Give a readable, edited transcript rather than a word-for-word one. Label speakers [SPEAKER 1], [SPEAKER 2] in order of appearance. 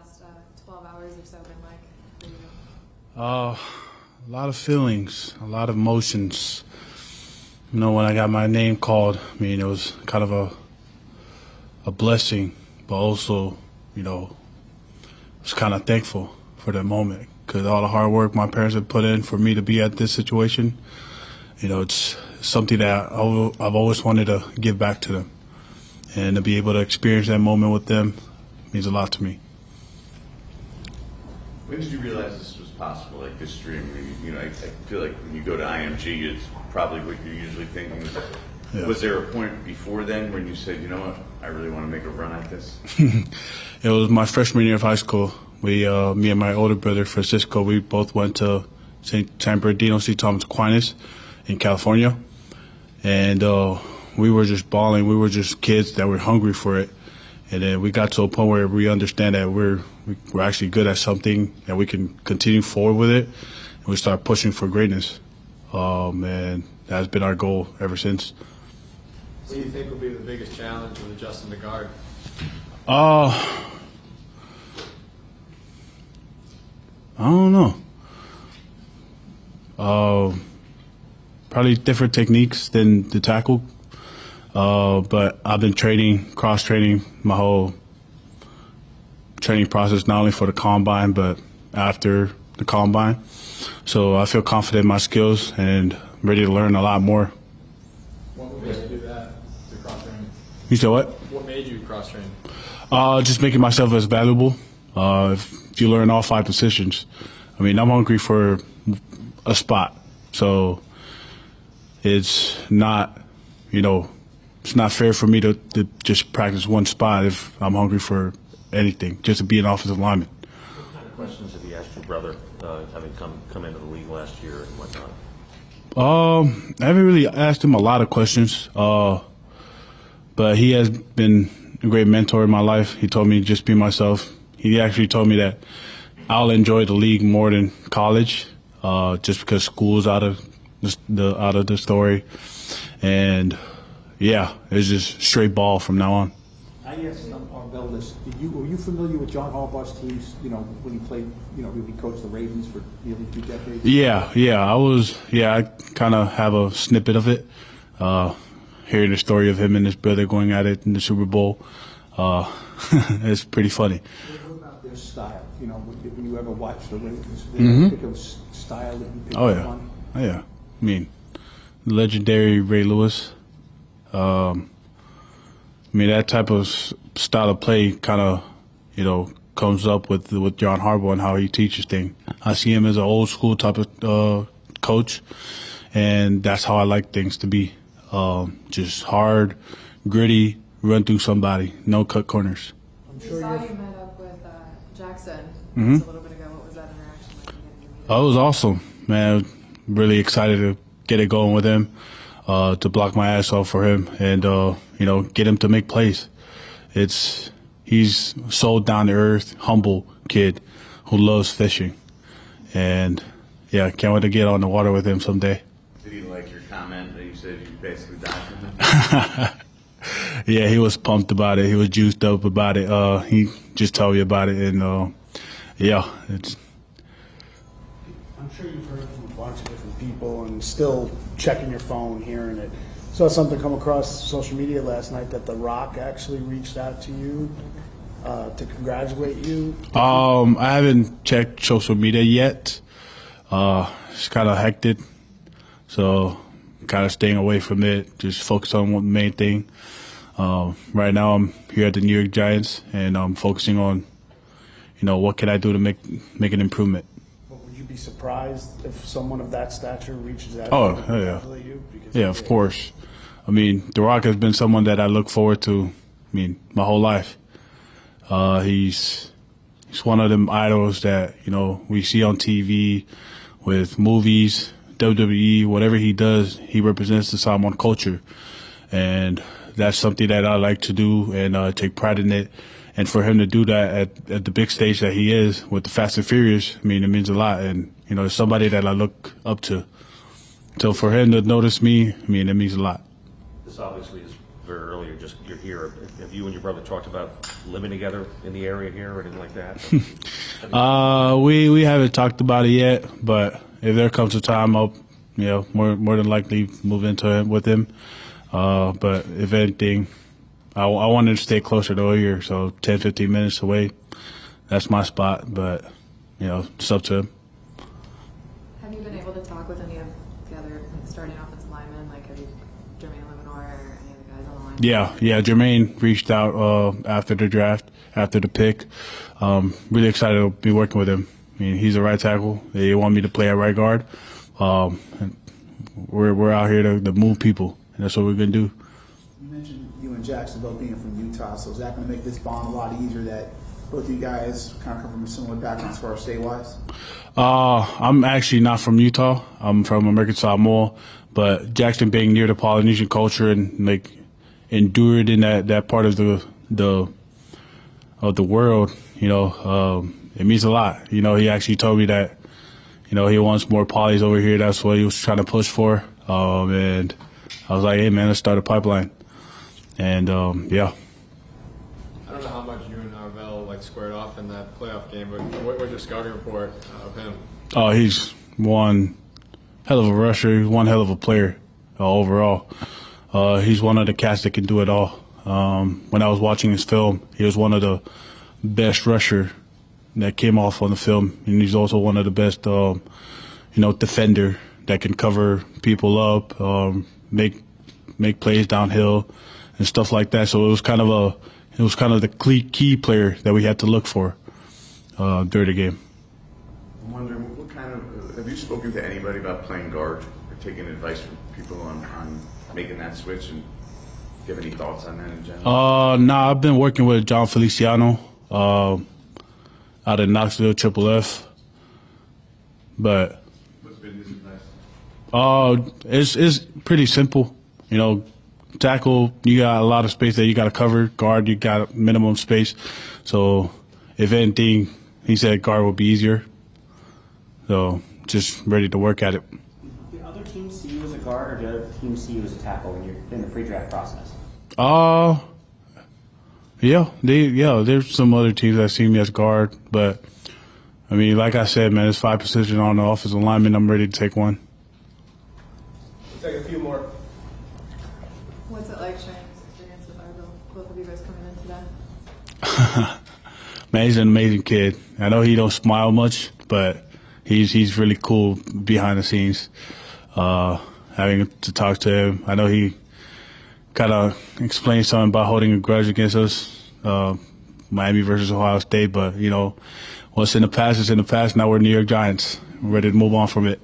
[SPEAKER 1] last 12 hours or so been like for you?
[SPEAKER 2] A lot of feelings, a lot of emotions. You know, when I got my name called, I mean, it was kind of a blessing, but also, you know, I was kind of thankful for that moment because all the hard work my parents have put in for me to be at this situation, you know, it's something that I've always wanted to give back to them. And to be able to experience that moment with them means a lot to me.
[SPEAKER 3] When did you realize this was possible, like this dream? You know, I feel like when you go to IMG, it's probably what you're usually thinking.
[SPEAKER 2] Yeah.
[SPEAKER 3] Was there a point before then when you said, you know what, I really want to make a run at this?
[SPEAKER 2] It was my freshman year of high school. Me and my older brother, Francisco, we both went to San Bernardino, St. Thomas Aquinas in California. And we were just balling. We were just kids that were hungry for it. And then we got to a point where we understand that we're actually good at something and we can continue forward with it. And we start pushing for greatness. And that's been our goal ever since.
[SPEAKER 4] What do you think will be the biggest challenge with adjusting the guard?
[SPEAKER 2] I don't know. Probably different techniques than the tackle. But I've been cross-training my whole training process, not only for the combine, but after the combine. So I feel confident in my skills and ready to learn a lot more.
[SPEAKER 4] What made you do that, the cross-training?
[SPEAKER 2] You said what?
[SPEAKER 4] What made you cross-train?
[SPEAKER 2] Just making myself as valuable. If you learn all 5 positions, I mean, I'm hungry for a spot. So it's not, you know, it's not fair for me to just practice one spot if I'm hungry for anything, just to be an offensive lineman.
[SPEAKER 5] What kind of questions have you asked your brother, having come into the league last year and whatnot?
[SPEAKER 2] I haven't really asked him a lot of questions, but he has been a great mentor in my life. He told me to just be myself. He actually told me that I'll enjoy the league more than college, just because school's out of the story, and yeah, it's just straight ball from now on.
[SPEAKER 6] I asked Arbel this. Were you familiar with John Harbaugh's teams? You know, when he played, you know, when he coached the Ravens for nearly 2 decades.
[SPEAKER 2] Yeah, I was. Yeah, I kind of have a snippet of it. Hearing the story of him and his brother going at it in the Super Bowl, it's pretty funny.
[SPEAKER 6] What about their style? You know, when you ever watch the Ravens, their particular style that you pick up on?
[SPEAKER 2] Oh yeah. I mean, legendary Ray Lewis. I mean, that type of style of play kind of, you know, comes up with John Harbaugh and how he teaches things. I see him as an old school type of coach, and that's how I like things to be. Just hard, gritty, run through somebody, no cut corners.
[SPEAKER 1] We saw you met up with Jaxson just a little bit ago. What was that interaction like?
[SPEAKER 2] Oh, it was awesome, man. Really excited to get it going with him, to block my ass off for him and, you know, get him to make plays. He's so down to earth, humble kid who loves fishing. And yeah, can't wait to get on the water with him someday.
[SPEAKER 3] Did he like your comment that you said you basically died for him?
[SPEAKER 2] Yeah, he was pumped about it. He was juiced up about it. He just told me about it, and yeah, it's.
[SPEAKER 7] I'm sure you've heard from a bunch of different people and still checking your phone, hearing it. Saw something come across social media last night that The Rock actually reached out to you to congratulate you.
[SPEAKER 2] I haven't checked social media yet. It's kind of hectic, so kind of staying away from it. Just focus on one main thing. Right now, I'm here at the New York Giants, and I'm focusing on, you know, what can I do to make an improvement.
[SPEAKER 7] Would you be surprised if someone of that stature reaches out
[SPEAKER 2] Oh,
[SPEAKER 7] to
[SPEAKER 2] yeah.
[SPEAKER 7] congratulate you? Because
[SPEAKER 2] Yeah, of course. I mean, The Rock has been someone that I look forward to, I mean, my whole life. He's one of them idols that, you know, we see on TV with movies, WWE, whatever he does, he represents the Samoan culture. And that's something that I like to do and take pride in it. And for him to do that at the big stage that he is with the Fast and Furious, I mean, it means a lot. And, you know, it's somebody that I look up to. So for him to notice me, I mean, it means a lot.
[SPEAKER 5] This obviously is very very earlier, just you're here. Have you and your brother talked about living together in the area here or anything like that?
[SPEAKER 2] We haven't talked about it yet, but if there comes a time, I'll, more than likely move into it with him. But if anything, I wanted to stay closer to here, so 10, 15 minutes away. That's my spot, but, it's up to him.
[SPEAKER 1] Have you been able to talk with any of the other starting offensive linemen? Like, have you, Jermaine Lemonor or any of the guys on the line?
[SPEAKER 2] Yeah. Jermaine reached out after the draft, after the pick. Really excited to be working with him. I mean, he's a right tackle. They want me to play at right guard. And we're out here to move people, and that's what we're gonna do.
[SPEAKER 6] You mentioned you and Jaxson both being from Utah, so is that going to make this bond a lot easier that both of you guys kind of come from a similar background as far as state-wise?
[SPEAKER 2] I'm actually not from Utah. I'm from American Samoa, but Jaxson being near the Polynesian culture and endured in that part of the world, it means a lot. He actually told me that, he wants more polys over here. That's what he was trying to push for. And I was like, hey man, let's start a pipeline. And yeah.
[SPEAKER 4] I don't know how much you and Arvell squared off in that playoff game, but what was your scouting report of him?
[SPEAKER 2] Oh, he's one hell of a rusher. He's one hell of a player overall. He's one of the cats that can do it all. When I was watching his film, he was one of the best rusher that came off on the film, and he's also one of the best, defender that can cover people up, make plays downhill and stuff like that. So it was kind of the key player that we had to look for during the game.
[SPEAKER 3] I'm wondering, have you spoken to anybody about playing guard or taking advice from people on making that switch? And do you have any thoughts on that in general?
[SPEAKER 2] Nah, I've been working with John Feliciano out of Knoxville, Triple F. But
[SPEAKER 3] What's been his advice?
[SPEAKER 2] it's pretty simple. Tackle, you got a lot of space that you got to cover. Guard, you got minimum space. So if anything, he said guard will be easier. So just ready to work at it.
[SPEAKER 8] Do other teams see you as a guard, or do other teams see you as a tackle when you're in the pre-draft process? There's some other teams that see me as guard, but I mean, like I said, man, there's 5 positions on the offensive lineman. I'm ready to take one.
[SPEAKER 4] Let's take a few more.
[SPEAKER 1] What's it like sharing this experience with Arvell? Both of you guys coming in today?
[SPEAKER 2] Man, he's an amazing kid. I know he don't smile much, but he's really cool behind the scenes. Having to talk to him, I know he kind of explained something about holding a grudge against us, Miami versus Ohio State. But what's in the past is in the past. Now we're New York Giants. We're ready to move on from it.